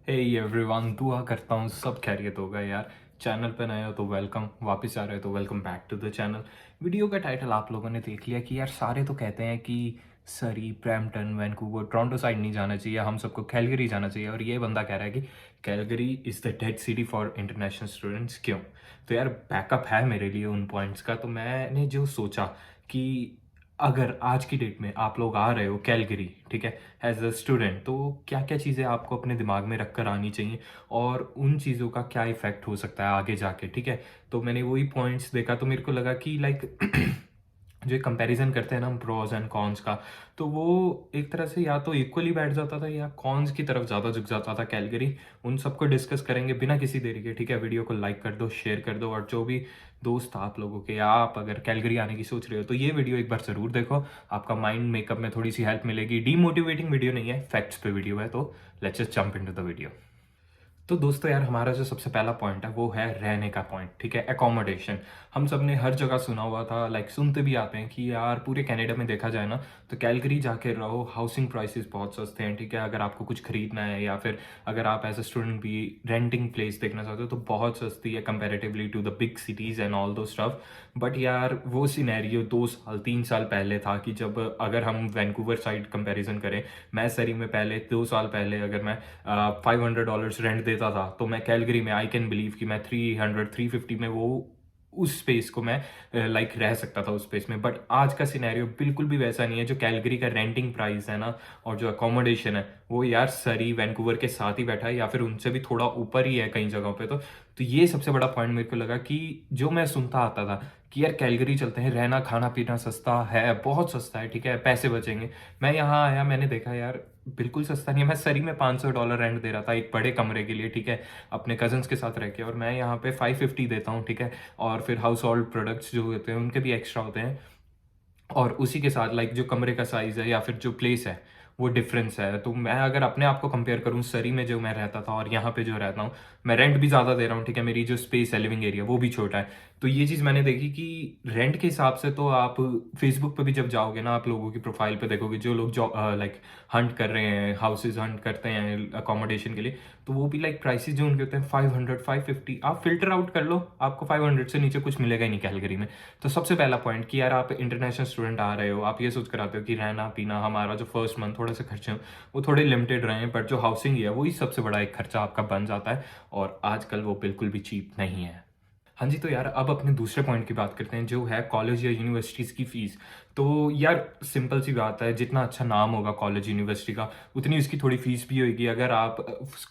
Hey everyone, दुआ करता हूँ सब खैरियत होगा यार। चैनल पे नए हो तो वेलकम, वापस आ रहे हो तो welcome back to the channel. Video का टाइटल आप लोगों ने देख लिया कि यार सारे तो कहते हैं कि सरी, ब्रैम्पटन, वैंकूवर, टोरंटो साइड नहीं जाना चाहिए, हम सबको कैलगरी जाना चाहिए। और ये बंदा कह रहा है कि Calgary is the dead city for international students. क्यों? तो यार बैकअप है मेरे लिए उन पॉइंट्स का। तो मैंने जो सोचा कि अगर आज की डेट में आप लोग आ रहे हो कैलगरी, ठीक है, एज अ स्टूडेंट, तो क्या क्या चीज़ें आपको अपने दिमाग में रख कर आनी चाहिए और उन चीज़ों का क्या इफ़ेक्ट हो सकता है आगे जाके, ठीक है। तो मैंने वही पॉइंट्स देखा तो मेरे को लगा कि लाइक जो कंपैरिजन करते हैं ना हम प्रोज एंड कॉन्स का, तो वो एक तरह से या तो इक्वली बैठ जाता था या कॉन्स की तरफ ज़्यादा झुक जाता था कैलगरी। उन सबको डिस्कस करेंगे बिना किसी देरी के, ठीक है। वीडियो को लाइक कर दो, शेयर कर दो, और जो भी दोस्त आप लोगों के या आप अगर कैलगरी आने की सोच रहे हो तो ये वीडियो एक बार ज़रूर देखो। आपका माइंड मेकअप में थोड़ी सी हेल्प मिलेगी। डीमोटिवेटिंग वीडियो नहीं है, फैक्ट्स पे वीडियो है। तो let's just jump into the video. तो दोस्तों यार, हमारा जो सबसे पहला पॉइंट है वो है रहने का पॉइंट, ठीक है, एकोमोडेशन। हम सब ने हर जगह सुना हुआ था, लाइक सुनते भी आते हैं कि यार पूरे कनाडा में देखा जाए ना तो कैलगरी जाके रहो, हाउसिंग प्राइसेस बहुत सस्ते हैं, ठीक है। अगर आपको कुछ खरीदना है या फिर अगर आप एज अ स्टूडेंट भी रेंटिंग प्लेस देखना चाहते हो तो बहुत सस्ती है comparatively to the big cities and all those stuff. But यार वो सिनेरियो 2 साल 3 साल पहले था कि जब अगर हम वैंकूवर साइड कंपैरिजन करें, मैं सरी में पहले 2 साल पहले अगर मैं $500 रेंट देता था तो मैं कैलगरी में आई कैन बिलीव कि मैं 300 350 में वो उस स्पेस को मैं लाइक रह सकता था उस स्पेस में। बट आज का सिनेरियो बिल्कुल भी वैसा नहीं है। जो कैलगरी का रेंटिंग प्राइस है ना और जो अकोमोडेशन है वो यार सरी वैंकूवर के साथ ही बैठा है या फिर उनसे भी थोड़ा ऊपर ही है कई जगहों पे। तो ये सबसे बड़ा पॉइंट मेरे को लगा कि जो मैं सुनता आता था कि यार कैलगरी चलते हैं, रहना खाना पीना सस्ता है, बहुत सस्ता है, ठीक है, पैसे बचेंगे। मैं यहाँ आया, मैंने देखा यार बिल्कुल सस्ता नहीं है। मैं सरी में $500 रेंट दे रहा था एक बड़े कमरे के लिए, ठीक है, अपने कजन्स के साथ रह के, और मैं यहाँ पे 550 देता हूँ, ठीक है। और फिर हाउस होल्ड प्रोडक्ट्स जो होते हैं उनके भी एक्स्ट्रा होते हैं, और उसी के साथ लाइक जो कमरे का साइज़ है या फिर जो प्लेस है वो डिफरेंस है। तो मैं अगर अपने आप को कंपेयर करूँ सरी में जो मैं रहता था और यहाँ पे जो रहता हूँ, मैं रेंट भी ज़्यादा दे रहा हूँ, ठीक है, मेरी जो स्पेस है लिविंग एरिया वो भी छोटा है। तो ये चीज़ मैंने देखी कि रेंट के हिसाब से तो आप फेसबुक पे भी जब जाओगे ना, आप लोगों की प्रोफाइल पे देखोगे जो लोग जो लाइक हंट कर रहे हैं, हाउसेज हंट करते हैं अकोमोडेशन के लिए, तो वो भी लाइक प्राइसेस जो उनके होते हैं 500 550। आप फिल्टर आउट कर लो, आपको 500 से नीचे कुछ मिलेगा ही नहीं कैलगरी में। तो सबसे पहला पॉइंट कि यार आप इंटरनेशनल स्टूडेंट आ रहे हो, आप ये सोच कर आते हो कि रहना पीना हमारा जो फर्स्ट मंथ थोड़े से खर्चे हैं वो थोड़े लिमिटेड रहे हैं, बट जो हाउसिंग है वही सबसे बड़ा एक खर्चा आपका बन जाता है, और आजकल वो बिल्कुल भी चीप नहीं है। हाँ जी, तो यार अब अपने दूसरे पॉइंट की बात करते हैं जो है कॉलेज या यूनिवर्सिटीज़ की फ़ीस। तो यार सिंपल सी बात है, जितना अच्छा नाम होगा कॉलेज यूनिवर्सिटी का उतनी उसकी थोड़ी फ़ीस भी होगी। अगर आप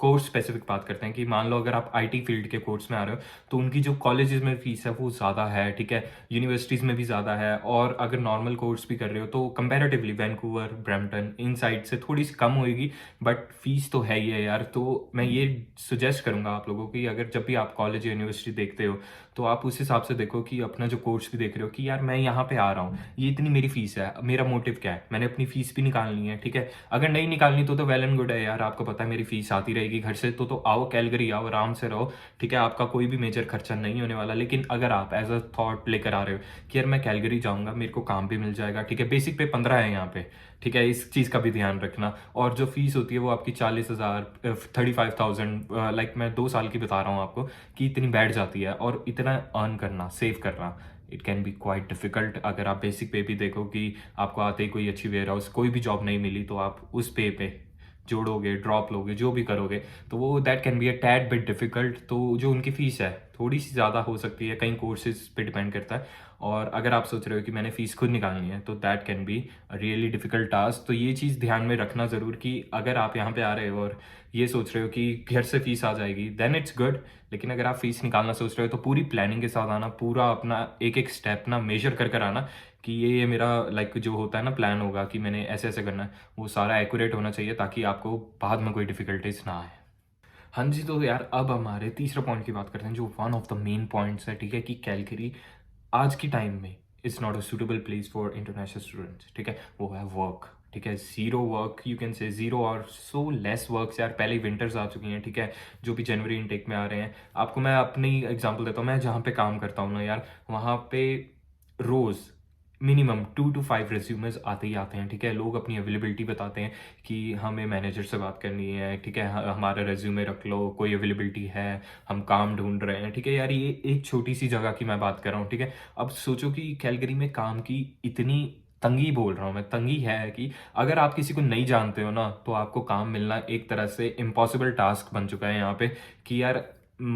कोर्स स्पेसिफिक बात करते हैं कि मान लो अगर आप आईटी फील्ड के कोर्स में आ रहे हो तो उनकी जो कॉलेजेस में फ़ीस है वो ज़्यादा है, ठीक है, यूनिवर्सिटीज़ में भी ज़्यादा है। और अगर नॉर्मल कोर्स भी कर रहे हो तो कंपैरेटिवली वैंकूवर, ब्रैम्पटन इन साइड से थोड़ी सी कम होएगी, बट फीस तो है ही है यार। तो मैं ये सजेस्ट करूँगा आप लोगों को कि अगर जब भी आप कॉलेज या यूनिवर्सिटी देखते हो तो आप उस हिसाब से देखो कि अपना जो कोर्स भी देख रहे हो कि यार मैं यहाँ पे आ रहा हूँ, ये इतनी मेरी फीस है, मेरा मोटिव क्या है, मैंने अपनी फीस भी निकालनी है, ठीक है। अगर नहीं निकालनी तो वेल एंड गुड है यार, आपको पता है मेरी फीस आती रहेगी घर से, तो आओ कैलगरी आओ, आराम से रहो, ठीक है, आपका कोई भी मेजर खर्चा नहीं होने वाला। लेकिन अगर आप एज अ थॉट लेकर आ रहे हो कि यार मैं कैलगरी जाऊँगा, मेरे को काम भी मिल जाएगा, ठीक है, बेसिक पे 15 है यहाँ पे, ठीक है, इस चीज़ का भी ध्यान रखना। और जो फीस होती है वो आपकी 40,000 35,000, लाइक मैं 2 साल की बता रहा हूँ आपको, कि इतनी बैठ जाती है। और इतना अर्न करना, सेव करना, it can be quite difficult. अगर आप बेसिक पे भी देखो कि आपको आते ही कोई अच्छी वेयर हाउस कोई भी जॉब नहीं मिली तो आप उस पे जोड़ोगे, ड्रॉप लोगे, जो भी करोगे, तो वो that can be a tad bit difficult. तो जो उनकी फीस है थोड़ी सी ज़्यादा हो सकती है, कई कोर्सेज पे डिपेंड करता है। और अगर आप सोच रहे हो कि मैंने फ़ीस खुद निकालनी है तो that can be really difficult task. तो ये चीज़ ध्यान में रखना ज़रूर कि अगर आप यहाँ पे आ रहे हो और ये सोच रहे हो कि घर से फीस आ जाएगी देन इट्स गुड, लेकिन अगर आप फीस निकालना सोच रहे हो तो पूरी प्लानिंग के साथ आना, पूरा अपना एक एक स्टेप ना मेजर कर कर आना कि ये मेरा लाइक जो होता है ना प्लान होगा कि मैंने ऐसे ऐसे करना है, वो सारा एक्यूरेट होना चाहिए ताकि आपको बाद में कोई डिफिकल्टीज ना आए। हाँ जी, तो यार अब हमारे तीसरे पॉइंट की बात करते हैं जो one of the main points है, ठीक है, कि कैलगरी आज की टाइम में it's not a suitable place for international students, ठीक है, वो है वर्क, ठीक है, zero work, you can say zero और सो लेस वर्क्स। यार पहले ही विंटर्स आ चुकी हैं, ठीक है, जो भी जनवरी इनटेक में आ रहे हैं। आपको मैं अपनी एग्जांपल देता हूँ, मैं जहाँ पे काम करता हूँ ना यार, वहाँ पे रोज़ मिनिमम 2 to 5 रेज्यूमेस आते ही आते हैं, ठीक है। लोग अपनी अवेलेबिलिटी बताते हैं कि हमें मैनेजर से बात करनी है, ठीक है, हमारा रेज्यूमे रख लो, कोई अवेलेबिलिटी है, हम काम ढूंढ रहे हैं, ठीक है यार। ये एक छोटी सी जगह की मैं बात कर रहा हूँ, ठीक है। अब सोचो कि कैलगरी में काम की इतनी तंगी, बोल रहा हूँ मैं, तंगी है कि अगर आप किसी को नहीं जानते हो ना, तो आपको काम मिलना एक तरह से इम्पॉसिबल टास्क बन चुका है यहाँ पे। कि यार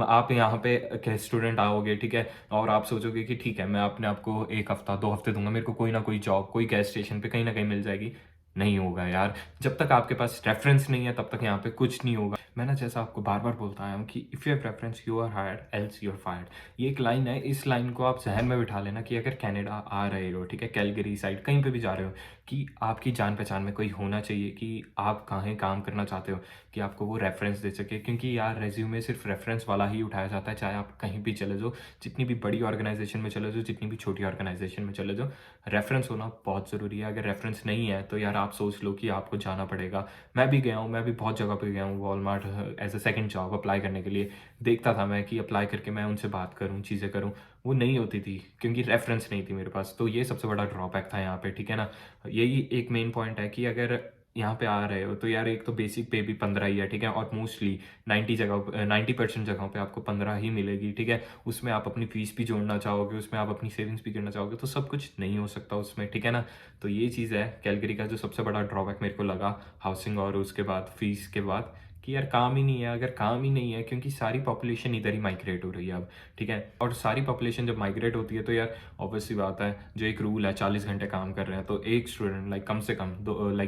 आप यहाँ पे स्टूडेंट आओगे, ठीक है, और आप सोचोगे कि ठीक है मैं अपने आप को 1 हफ्ता 2 हफ्ते दूंगा, मेरे को कोई ना कोई जॉब कोई गैस स्टेशन पे कहीं ना कहीं मिल जाएगी। नहीं होगा यार, जब तक आपके पास रेफरेंस नहीं है तब तक यहाँ पे कुछ नहीं होगा। मैं ना जैसा आपको बार बार बोलता आया हूँ कि if you have reference you are hired else you are fired. ये एक लाइन है, इस लाइन को आप जहन में बिठा लेना कि अगर कनाडा आ रहे हो, ठीक है, कैलगरी साइड कहीं पे भी जा रहे हो, कि आपकी जान पहचान में कोई होना चाहिए कि आप कहाँ काम करना चाहते हो, कि आपको वो रेफरेंस दे सके। क्योंकि यार रेज्यूमे सिर्फ रेफरेंस वाला ही उठाया जाता है, चाहे आप कहीं भी चले जाओ, जितनी भी बड़ी ऑर्गेनाइजेशन में चले जाओ, जितनी भी छोटी ऑर्गेनाइजेशन में चले जाओ, रेफरेंस होना बहुत ज़रूरी है। अगर रेफरेंस नहीं है तो यार आप सोच लो कि आपको जाना पड़ेगा। मैं भी गया हूँ, मैं भी बहुत जगह पे गया हूँ, Walmart as a second job apply करने के लिए। देखता था मैं कि अप्लाई करके मैं उनसे बात करूँ, चीज़ें करूँ, वो नहीं होती थी क्योंकि रेफरेंस नहीं थी मेरे पास। तो ये सबसे बड़ा ड्रॉबैक था यहाँ पे, ठीक है ना। यही एक मेन पॉइंट है कि अगर यहाँ पे आ रहे हो तो यार एक तो बेसिक पे भी 15 ही है, ठीक है, और मोस्टली 90% जगहों पे आपको 15 ही मिलेगी, ठीक है। उसमें आप अपनी फीस भी जोड़ना चाहोगे, उसमें आप अपनी सेविंग्स भी करना चाहोगे, तो सब कुछ नहीं हो सकता उसमें, ठीक है ना। तो ये चीज़ है कैलगरी का जो सबसे बड़ा ड्रॉबैक मेरे को लगा, हाउसिंग और उसके बाद फीस के बाद, कि यार काम ही नहीं है। अगर काम ही नहीं है, क्योंकि सारी पॉपुलेशन इधर ही माइग्रेट हो रही है अब, ठीक है, और सारी पॉपुलेशन जब माइग्रेट होती है तो यार ऑब्वियस सी बात है, जो एक रूल है 40 घंटे काम कर रहे हैं, तो एक स्टूडेंट लाइक कम से कम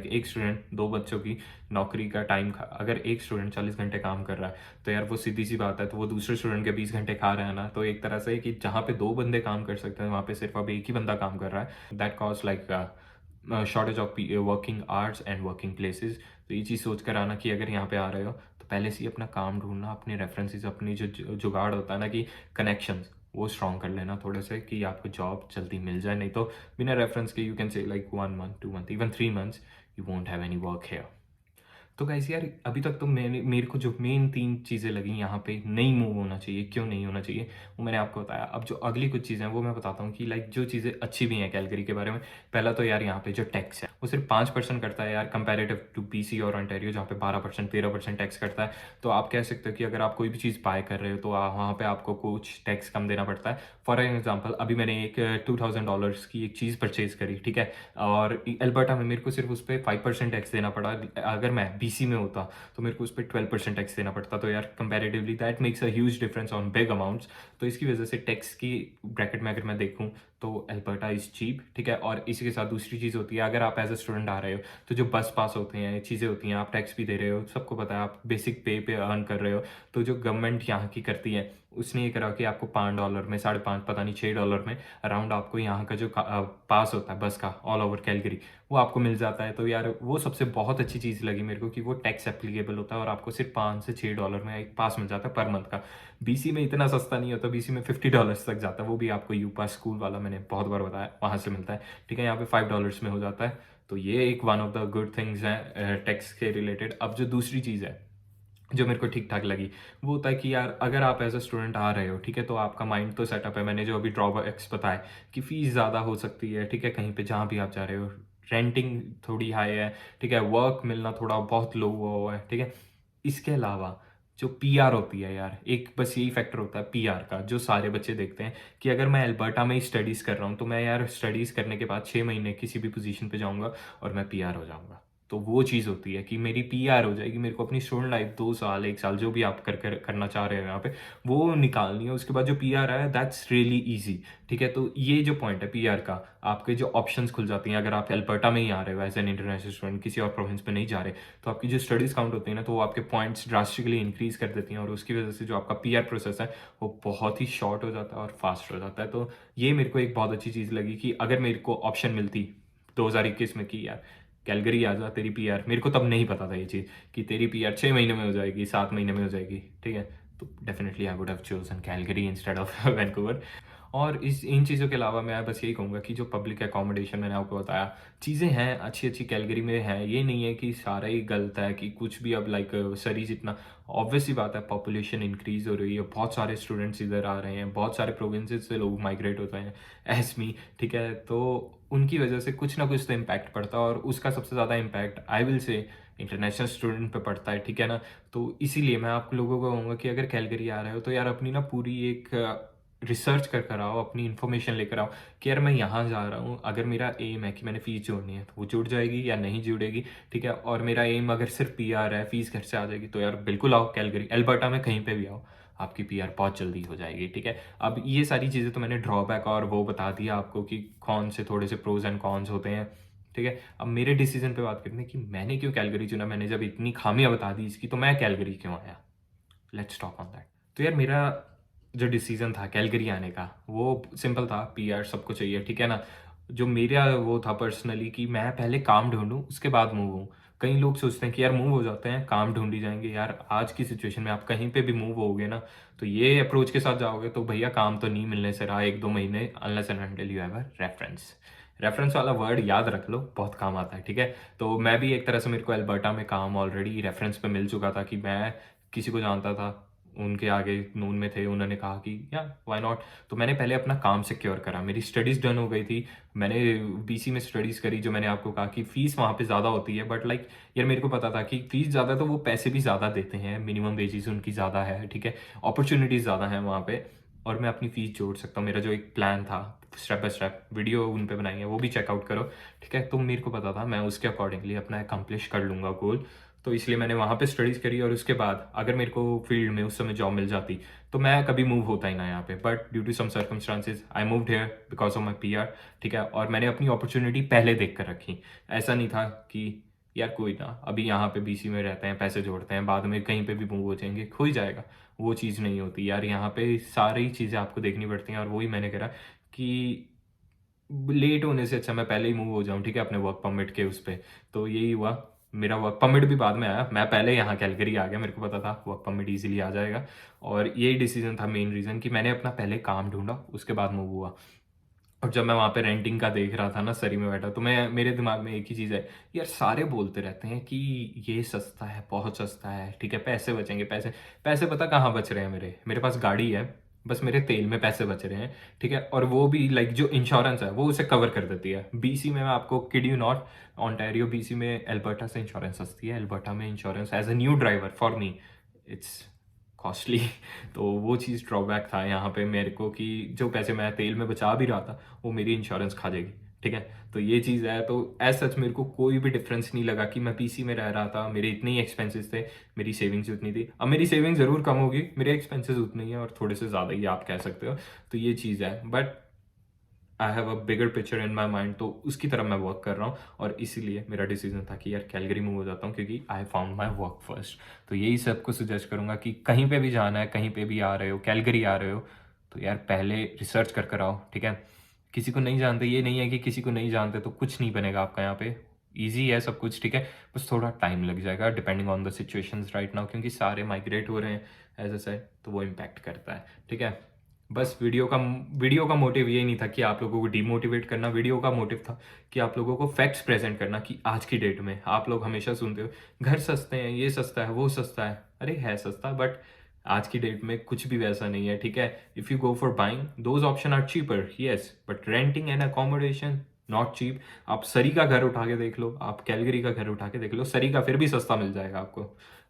एक स्टूडेंट 2 बच्चों की नौकरी का टाइम अगर एक स्टूडेंट 40 घंटे काम कर रहा है, तो यार वो सीधी सी बात है, तो वो दूसरे स्टूडेंट के 20 घंटे खा रहे हैं ना। तो एक तरह से कि जहाँ पे 2 बंदे काम कर सकते हैं, वहाँ पे सिर्फ अब एक ही बंदा काम कर रहा है। That cause like shortage of working hours and working places. तो ये चीज़ सोच कर आना कि अगर यहाँ पे आ रहे हो तो पहले से ही अपना काम ढूंढना, अपने रेफरेंसेस, अपनी जो जुगाड़ होता है ना कि कनेक्शंस, वो स्ट्रॉन्ग कर लेना थोड़े से, कि आपको जॉब जल्दी मिल जाए। नहीं तो बिना रेफरेंस के you can say like 1 month 2 month even 3 months you won't have any work here. तो गाइस यार अभी तक तो मैंने मेरे को जो मेन 3 चीज़ें लगी यहाँ पे नहीं मूव होना चाहिए, क्यों नहीं होना चाहिए, वो मैंने आपको बताया। अब जो अगली कुछ चीज़ें हैं वो मैं बताता हूँ कि लाइक जो चीज़ें अच्छी भी हैं कैलगरी के बारे में। पहला तो यार यहाँ पे जो टैक्स है वो सिर्फ 5% करता है यार, कंपेरेटिव टू BC और ऑन्टेरियो जहाँ पे 12% 13% टैक्स करता है। तो आप कह सकते हो कि अगर आप कोई भी चीज़ बाय कर रहे हो तो वहाँ पे आपको कुछ टैक्स कम देना पड़ता है। फॉर एग्जाम्पल अभी मैंने एक $2000 की एक चीज़ परचेज करी, ठीक है, और एल्बर्टा में मेरे को सिर्फ उस पर 5% टैक्स देना पड़ा। अगर मैं BC में होता तो मेरे को उस पर 12% टैक्स देना पड़ता। तो यार comparatively that makes a huge difference on big amounts. तो इसकी वजह से टैक्स की ब्रैकेट में अगर मैं देखूँ तो एल्बर्टा इज़ चीप, ठीक है। और इसी के साथ दूसरी चीज़ होती है, अगर आप एज अ स्टूडेंट आ रहे हो तो जो बस पास होते हैं, चीज़ें होती हैं, आप टैक्स भी दे रहे हो, सबको पता है, आप बेसिक पे अर्न कर रहे हो। तो जो गवर्नमेंट यहाँ की करती है उसने ये करा कि आपको $5 में, 5.5, पता नहीं $6 में अराउंड आपको यहाँ का जो पास होता है बस का ऑल ओवर कैलगरी, वो आपको मिल जाता है। तो यार वो सबसे बहुत अच्छी चीज़ लगी मेरे को कि वो टैक्स एप्लीकेबल होता है और आपको सिर्फ $5 से $6 में एक पास मिल जाता है पर मंथ का। BC में इतना सस्ता नहीं होता, BC में $50 तक जाता है, वो भी आपको यू पास स्कूल वाला मैंने बहुत बार बताया वहाँ से मिलता है, ठीक है। यहाँ पे $5 में हो जाता है। तो ये एक one of the good things है टैक्स के रिलेटेड। अब जो दूसरी चीज़ है जो मेरे को ठीक ठाक लगी, वो होता है कि यार अगर आप एज अ स्टूडेंट आ रहे हो, ठीक है, तो आपका माइंड तो सेटअप है। मैंने जो अभी ड्रॉबैक्स बताए कि फ़ीस ज़्यादा हो सकती है, ठीक है, कहीं पे जहाँ भी आप जा रहे हो, रेंटिंग थोड़ी हाई है, ठीक है, वर्क मिलना थोड़ा बहुत लो हुआ है, ठीक है। इसके अलावा जो PR होती है यार, एक बस यही फैक्टर होता है PR का जो सारे बच्चे देखते हैं कि अगर मैं अल्बर्टा में ही स्टडीज़ कर रहा हूँ तो मैं यार स्टडीज़ करने के बाद 6 महीने किसी भी पोजीशन पे जाऊँगा और मैं PR हो जाऊँगा। तो वो चीज़ होती है कि मेरी PR हो जाएगी, मेरे को अपनी स्टूडेंट लाइफ 2 साल 1 साल जो भी आप करना चाह रहे हो यहाँ पे वो निकालनी है। उसके बाद जो PR है दैट्स रियली ईजी, ठीक है। तो ये जो पॉइंट है PR का, आपके जो ऑप्शंस खुल जाती हैं अगर आप अल्बर्टा में ही आ रहे हो एज एन इंटरनेशनल स्टूडेंट, किसी और प्रोविंस में नहीं जा रहे, तो आपकी जो स्टडीज़ काउंट होती है ना, तो वो आपके पॉइंट्स ड्रास्टिकली इंक्रीज कर देती हैं और उसकी वजह से जो आपका PR प्रोसेस है वो बहुत ही शॉर्ट हो जाता है और फास्ट हो जाता है। तो ये मेरे को एक बहुत अच्छी चीज़ लगी कि अगर मेरे को ऑप्शन मिलती 2021 में कि यार कैलगरी आ जा, तेरी PR, मेरे को तब नहीं पता था ये चीज़ कि तेरी PR 6 महीने में हो जाएगी, 7 महीने में हो जाएगी, ठीक है। तो definitely I would have chosen Calgary instead of Vancouver. और इस इन चीज़ों के अलावा मैं बस यही कहूँगा कि जो पब्लिक अकोमोडेशन मैंने आपको बताया, चीज़ें हैं अच्छी-अच्छी कैलगरी में हैं। ये नहीं है कि सारा ही गलत है कि कुछ भी अब लाइक सरी जितना ऑब्वियस सी बात है, पॉपुलेशन इंक्रीज़ हो रही है, बहुत सारे स्टूडेंट्स इधर आ रहे हैं, बहुत सारे प्रोविंसेस से लोग माइग्रेट होते हैं एज़ मी, ठीक है? तो उनकी वजह से कुछ ना कुछ तो इम्पैक्ट पड़ता है और उसका सबसे ज़्यादा impact I will say international student पे पड़ता है, ठीक है ना? तो इसीलिए मैं आप लोगों को कहूँगा कि अगर कैलगरी आ रहे हो तो यार अपनी ना पूरी एक रिसर्च कर कर आओ, अपनी इन्फॉर्मेशन लेकर आओ कि यार मैं यहाँ जा रहा हूँ, अगर मेरा एम है कि मैंने फ़ीस जोड़नी है तो वो जुड़ जाएगी या नहीं जुड़ेगी, ठीक है? और मेरा एम अगर सिर्फ पीआर है, फ़ीस घर से आ जाएगी, तो यार बिल्कुल आओ कैलगरी, एल्बर्टा में कहीं पे भी आओ, आपकी पीआर बहुत जल्दी हो जाएगी, ठीक है? अब ये सारी चीज़ें तो मैंने ड्रॉबैक और वो बता दिया आपको कि कौन से थोड़े से प्रोज़ एंड कॉन्स होते हैं, ठीक है? अब मेरे डिसीज़न पे बात करते हैं कि मैंने क्यों कैलगरी चुना, मैंने जब इतनी खामियाँ बता दी इसकी, तो मैं कैलगरी क्यों आया? Let's talk on that. तो यार मेरा जो डिसीजन था कैलगरी आने का वो सिंपल था, पीआर सबको चाहिए, ठीक है ना? जो मेरा वो था पर्सनली कि मैं पहले काम ढूंढूं उसके बाद मूव हूँ। कई लोग सोचते हैं कि यार मूव हो जाते हैं काम ढूंढ ही जाएंगे, यार आज की सिचुएशन में आप कहीं पे भी मूव होगे ना, तो ये अप्रोच के साथ जाओगे तो भैया काम तो नहीं मिलने से रहा 1-2 महीने, unless and until you have a reference. Reference वाला वर्ड याद रख लो, बहुत काम आता है, ठीक है? तो मैं भी एक तरह से, मेरे को अल्बर्टा में काम ऑलरेडी रेफरेंस पे मिल चुका था कि मैं किसी को जानता था, उनके आगे नून में थे, उन्होंने कहा कि या व्हाई नॉट। तो मैंने पहले अपना काम सिक्योर करा, मेरी स्टडीज़ डन हो गई थी, मैंने बीसी में स्टडीज़ करी। जो मैंने आपको कहा कि फ़ीस वहाँ पे ज़्यादा होती है, बट लाइक यार मेरे को पता था कि फ़ीस ज़्यादा तो वो पैसे भी ज़्यादा देते हैं, मिनिमम वेजेस उनकी ज़्यादा है, ठीक है? अपॉर्चुनिटीज़ ज़्यादा हैं वहाँ पे और मैं अपनी फ़ीस जोड़ सकता हूँ। मेरा जो एक प्लान था स्टेप बाय स्टेप, वीडियो उन पे बनाई है, वो भी चेकआउट करो, ठीक है? तो मेरे को पता था मैं उसके अकॉर्डिंगली अपना अकम्प्लिश कर लूँगा गोल। तो इसलिए मैंने वहाँ पे स्टडीज़ करी और उसके बाद अगर मेरे को फील्ड में उस समय जॉब मिल जाती तो मैं कभी मूव होता ही ना यहाँ पे, but due to some circumstances I moved here because of my PR, ठीक है? और मैंने अपनी अपॉर्चुनिटी पहले देख कर रखी। ऐसा नहीं था कि यार कोई ना, अभी यहाँ पे बीसी में रहते हैं, पैसे जोड़ते हैं, बाद में कहीं पे भी मूव हो जाएंगे, हो ही जाएगा। वो चीज़ नहीं होती यार, यहाँ पे सारी चीज़ें आपको देखनी पड़ती हैं और वही मैंने करा कि लेट होने से अच्छा मैं पहले ही मूव हो जाऊँ, ठीक है? अपने वर्क परमिट के उस पे। तो यही हुआ, मेरा वर्क परमिट भी बाद में आया, मैं पहले यहाँ कैलगरी आ गया, मेरे को पता था वर्क परमिट ईज़िली आ जाएगा और यही डिसीज़न था, मेन रीज़न कि मैंने अपना पहले काम ढूँढा, उसके बाद मूव हुआ। और जब मैं वहाँ पे रेंटिंग का देख रहा था ना सरी में बैठा, तो मैं, मेरे दिमाग में एक ही चीज़ है, यार सारे बोलते रहते हैं कि ये सस्ता है, बहुत सस्ता है, ठीक है? पैसे बचेंगे, पैसे। पैसे पता कहाँ बच रहे हैं मेरे पास गाड़ी है, बस मेरे तेल में पैसे बच रहे हैं, ठीक है? और वो भी लाइक जो इंश्योरेंस है वो उसे कवर कर देती है। बीसी में मैं आपको kid you not, Ontario BC में एल्बर्टा से इंश्योरेंस सस्ती है। एल्बर्टा में insurance as a new driver for me it's costly. तो वो चीज़ ड्रॉबैक था यहाँ पे मेरे को कि जो पैसे मैं तेल में बचा भी रहा था वो मेरी इंश्योरेंस खा जाएगी, ठीक है? तो ये चीज़ है। तो एज सच मेरे को कोई भी डिफरेंस नहीं लगा कि मैं पीसी में रह रहा था, मेरे इतने ही एक्सपेंसेस थे, मेरी सेविंग्स उतनी थी। अब मेरी सेविंग ज़रूर कम होगी, मेरे एक्सपेंसेस उतने ही हैं और थोड़े से ज़्यादा ही आप कह सकते हो। तो ये चीज़ है, but I have a bigger picture in my mind, तो उसकी तरफ मैं वर्क कर रहा हूँ और इसीलिए मेरा डिसीजन था कि यार कैलगरी मूव हो जाता हूँ क्योंकि I found my work first. तो यही सबको सजेस्ट करूँगा कि कहीं पे भी जाना है, कहीं पे भी आ रहे हो, कैलगरी आ रहे हो, तो यार पहले रिसर्च कर कर आओ, ठीक है? किसी को नहीं जानते, ये नहीं है कि किसी को नहीं जानते तो कुछ नहीं बनेगा आपका यहाँ पे। ईजी है सब कुछ, ठीक है? बस थोड़ा टाइम लग जाएगा depending on the situations right now, क्योंकि सारे माइग्रेट हो रहे हैं एज अ सेड, तो वो इम्पैक्ट करता है, ठीक है? बस वीडियो का मोटिव ये नहीं था कि आप लोगों को डिमोटिवेट करना, वीडियो का मोटिव था कि आप लोगों को फैक्ट्स प्रेजेंट करना कि आज की डेट में आप लोग हमेशा सुनते हो घर सस्ते हैं, ये सस्ता है, वो सस्ता है। अरे है सस्ता, बट आज की डेट में कुछ भी वैसा नहीं है, ठीक है? If you go for buying those option are cheaper, yes, but renting and accommodation not cheap. आप सरी का घर उठा के देख लो, आप कैलगरी का घर उठा के देख लो, सरी का फिर भी सस्ता मिल जाएगा आपको,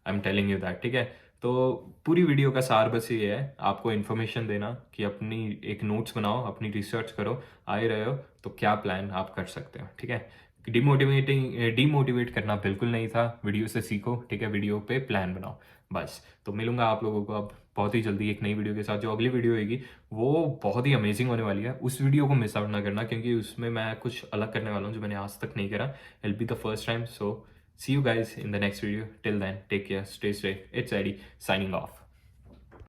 I am telling you that, ठीक है? तो पूरी वीडियो का सार बस ये है, आपको इन्फॉर्मेशन देना कि अपनी एक नोट्स बनाओ, अपनी रिसर्च करो, आ ही रहे हो तो क्या प्लान आप कर सकते हो, ठीक है? डिमोटिवेट करना बिल्कुल नहीं था, वीडियो से सीखो, ठीक है? वीडियो पे प्लान बनाओ, बस। तो मिलूंगा आप लोगों को अब बहुत ही जल्दी एक नई वीडियो के साथ। जो अगली वीडियो होगी वो बहुत ही अमेजिंग होने वाली है, उस वीडियो को मिस आउट ना करना क्योंकि उसमें मैं कुछ अलग करने वाला हूँ जो मैंने आज तक नहीं करा। It be the first time, so see you guys in the next video. Till then, take care, stay safe. It's Eddie signing off.